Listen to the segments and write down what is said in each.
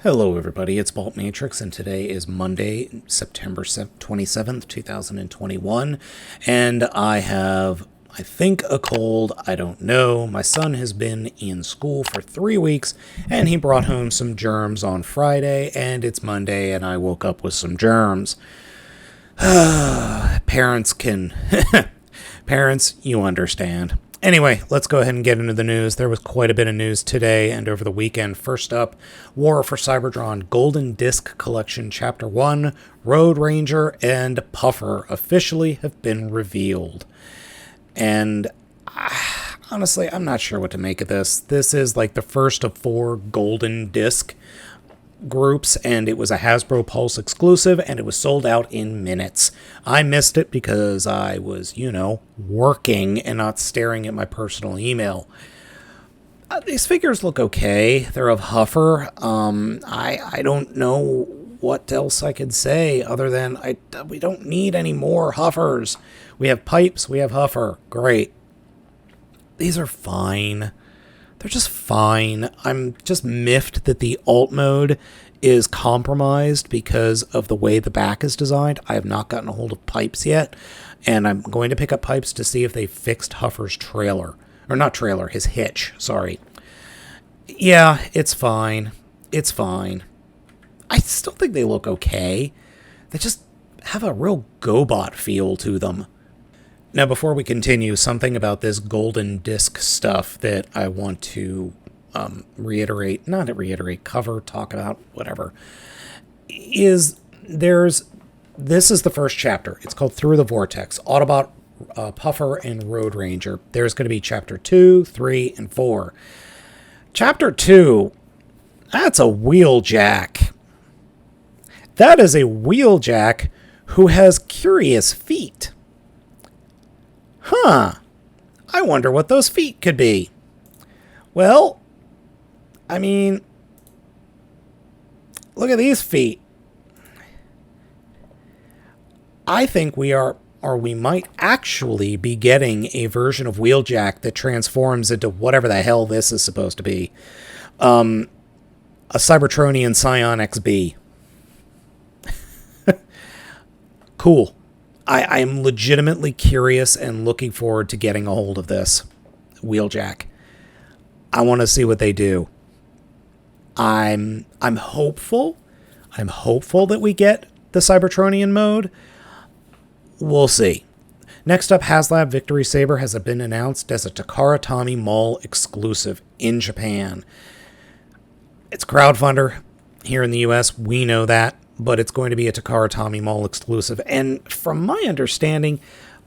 Hello everybody, it's Baltmatrix, and today is Monday, September 27th, 2021, and I think, a cold. I don't know. My son has been in school for 3 weeks, and he brought home some germs on Friday, and it's Monday, and I woke up with some germs. Parents, you understand. Anyway, let's go ahead and get into the news. There was quite a bit of news today and over the weekend. First up, War for Cybertron Golden Disc Collection Chapter 1, Road Ranger, and Puffer officially have been revealed. And honestly, I'm not sure what to make of this. This is like the first of 4 Golden Disc groups, and it was a Hasbro Pulse exclusive, and it was sold out in minutes. I missed it because I was, working and not staring at my personal email. These figures look okay. They're of Huffer. I don't know what else I could say other than we don't need any more Huffers. We have Pipes, we have Huffer. Great. These are fine. They're just fine. I'm just miffed that the alt mode is compromised because of the way the back is designed. I have not gotten a hold of Pipes yet, and I'm going to pick up Pipes to see if they fixed Huffer's trailer. Or not trailer, his hitch, sorry. Yeah, it's fine. It's fine. I still think they look okay. They just have a real GoBot feel to them. Now, before we continue, something about this Golden Disc stuff that I want to cover, talk about, whatever, is this is the first chapter. It's called Through the Vortex, Autobot, Puffer, and Road Ranger. There's going to be Chapter 2, 3, and 4. Chapter 2, that's a Wheeljack. That is a Wheeljack who has curious feet. Huh. I wonder what those feet could be. Well, I mean, look at these feet. I think we might actually be getting a version of Wheeljack that transforms into whatever the hell this is supposed to be. A Cybertronian Scion XB. Cool. I am legitimately curious and looking forward to getting a hold of this Wheeljack. I want to see what they do. I'm hopeful. I'm hopeful that we get the Cybertronian mode. We'll see. Next up, HasLab Victory Saber has been announced as a Takara Tomy Mall exclusive in Japan. It's crowdfunder here in the US. We know that. But it's going to be a Takara Tomy Mall exclusive. And from my understanding,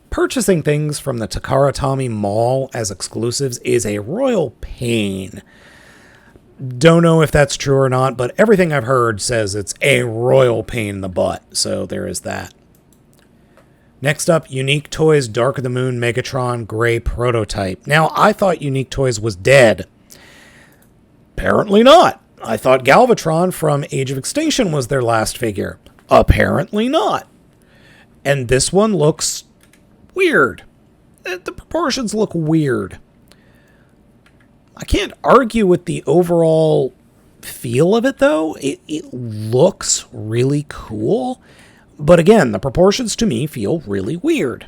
purchasing things from the Takara Tomy Mall as exclusives is a royal pain. Don't know if that's true or not, but everything I've heard says it's a royal pain in the butt. So there is that. Next up, Unique Toys Dark of the Moon Megatron Gray Prototype. Now, I thought Unique Toys was dead. Apparently not. I thought Galvatron from Age of Extinction was their last figure. Apparently not. And this one looks weird. The proportions look weird. I can't argue with the overall feel of it, though. It looks really cool. But again, the proportions to me feel really weird.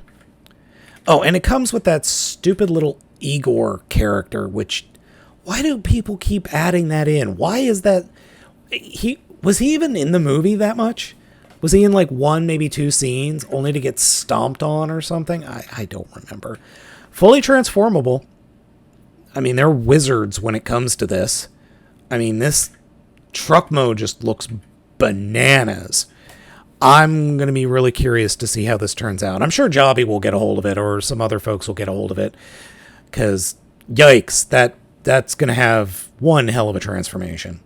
Oh, and it comes with that stupid little Igor character, which... why do people keep adding that in? Why is that? Was he even in the movie that much? Was he in like 1, maybe 2 scenes, only to get stomped on or something? I don't remember. Fully transformable. I mean, they're wizards when it comes to this. I mean, this truck mode just looks bananas. I'm going to be really curious to see how this turns out. I'm sure Jobby will get a hold of it, or some other folks will get a hold of it. Because, yikes, that's going to have one hell of a transformation.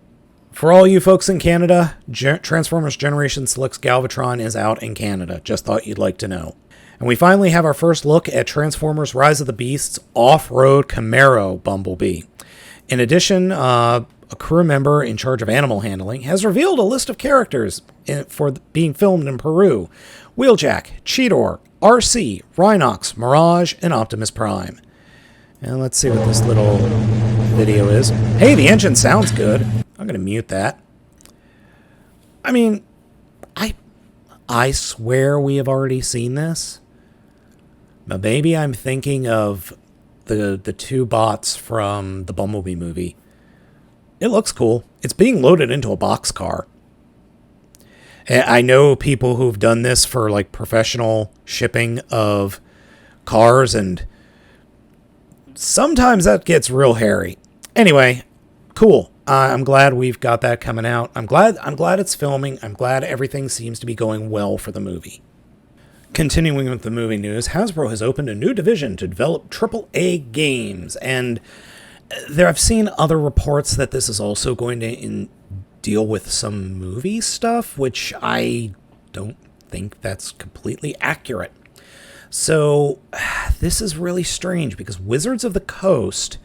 For all you folks in Canada, Transformers Generation Selects Galvatron is out in Canada. Just thought you'd like to know. And we finally have our first look at Transformers Rise of the Beasts Off-Road Camaro Bumblebee. In addition, a crew member in charge of animal handling has revealed a list of characters for being filmed in Peru. Wheeljack, Cheetor, RC, Rhinox, Mirage, and Optimus Prime. And let's see what this little video is. Hey, the engine sounds good. I'm going to mute that. I mean, I swear we have already seen this. But maybe I'm thinking of the two bots from the Bumblebee movie. It looks cool. It's being loaded into a boxcar. I know people who've done this for like professional shipping of cars, and sometimes that gets real hairy. Anyway, cool. I'm glad we've got that coming out. I'm glad it's filming. I'm glad everything seems to be going well for the movie. Continuing with the movie news, Hasbro has opened a new division to develop AAA games, and I've seen other reports that this is also going to deal with some movie stuff, which I don't think that's completely accurate. So this is really strange because Wizards of the Coast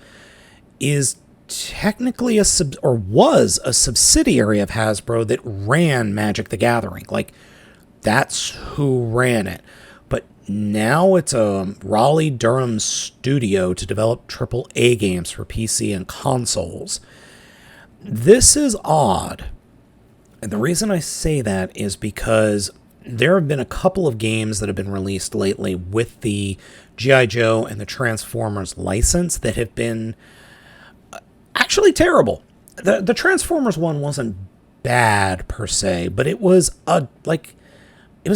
is technically was a subsidiary of Hasbro that ran Magic the Gathering. Like, that's who ran it. But now it's a Raleigh-Durham studio to develop AAA games for PC and consoles. This is odd. And the reason I say that is because there have been a couple of games that have been released lately with the G.I. Joe and the Transformers license that have been actually terrible. The Transformers one wasn't bad per se, but it was a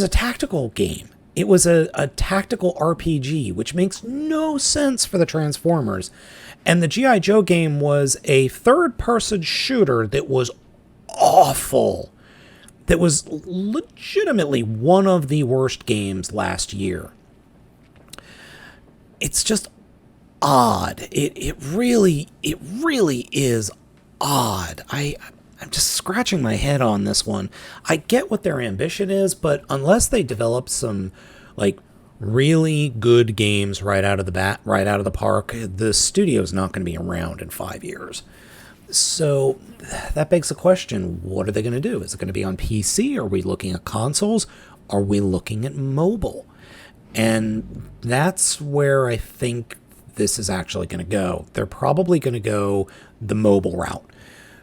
tactical game. It was a tactical RPG, which makes no sense for the Transformers. And the G.I. Joe game was a third-person shooter that was awful. That was legitimately one of the worst games last year. It's just odd. It really is odd. I'm just scratching my head on this one. I get what their ambition is, but unless they develop some like really good games right out of the park, the studio's not going to be around in 5 years. So that begs the question, what are they going to do? Is it going to be on PC? Are we looking at consoles? Are we looking at mobile? And that's where I think this is actually going to go. They're probably going to go the mobile route,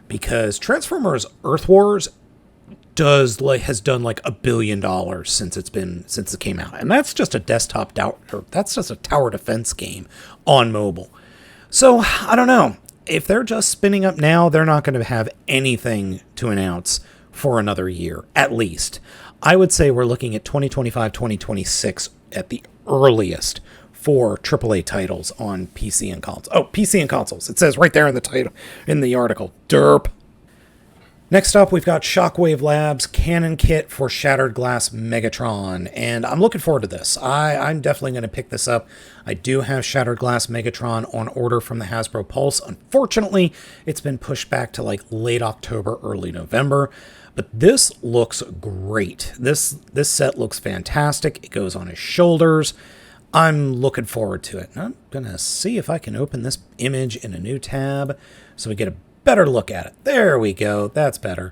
because Transformers Earth Wars has done like $1 billion since it came out, and that's just a that's just a tower defense game on mobile. So I don't know. If they're just spinning up now, they're not going to have anything to announce for another year, at least. I would say we're looking at 2025, 2026 at the earliest for AAA titles on PC and consoles. Oh, PC and consoles. It says right there in the title, in the article. Derp. Next up, we've got Shockwave Labs Canon Kit for Shattered Glass Megatron, and I'm looking forward to this. I'm definitely going to pick this up. I do have Shattered Glass Megatron on order from the Hasbro Pulse. Unfortunately, it's been pushed back to like late October, early November, but this looks great. This set looks fantastic. It goes on his shoulders. I'm looking forward to it. I'm going to see if I can open this image in a new tab so we get a better look at it. There we go. That's better.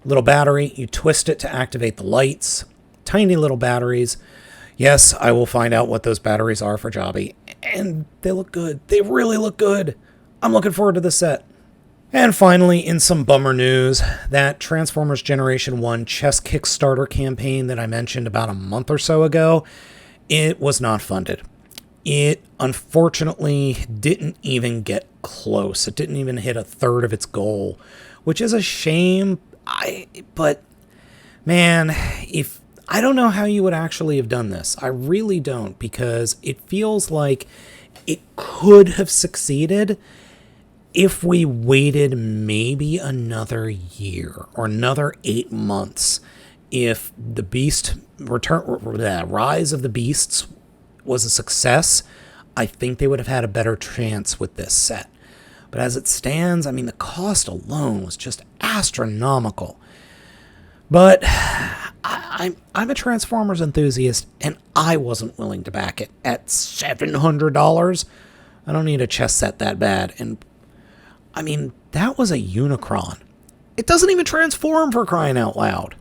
Little battery. You twist it to activate the lights. Tiny little batteries. Yes, I will find out what those batteries are for Jobby. And they look good. They really look good. I'm looking forward to the set. And finally, in some bummer news, that Transformers Generation 1 chess Kickstarter campaign that I mentioned about a month or so ago, it was not funded. It unfortunately didn't even get close. It didn't even hit a third of its goal, which is a shame. But man, if I don't know how you would actually have done this. I really don't, because it feels like it could have succeeded if we waited maybe another year or another 8 months. If the Rise of the Beasts was a success, I think they would have had a better chance with this set. But as it stands, I mean, the cost alone was just astronomical. But I'm a Transformers enthusiast, and I wasn't willing to back it at $700. I don't need a chess set that bad. And I mean, that was a Unicron. It doesn't even transform, for crying out loud.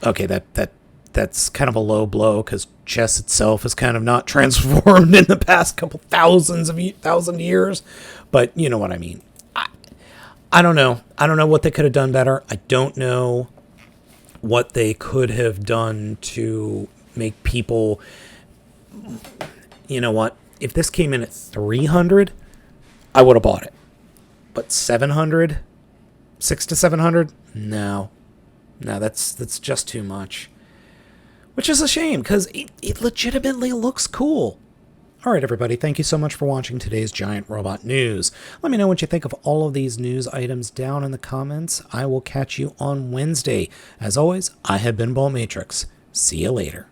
Okay, that's kind of a low blow, because chess itself has kind of not transformed in the past couple thousand years, but you know what I mean. I don't know. I don't know what they could have done better. I don't know what they could have done to make people, you know what? If this came in at 300, I would have bought it. But 700, 600 to 700, no, that's just too much. Which is a shame because it legitimately looks cool. All right, everybody, thank you so much for watching today's Giant Robot News. Let me know what you think of all of these news items down in the comments. I will catch you on Wednesday. As always, I have been Baltmatrix. See you later.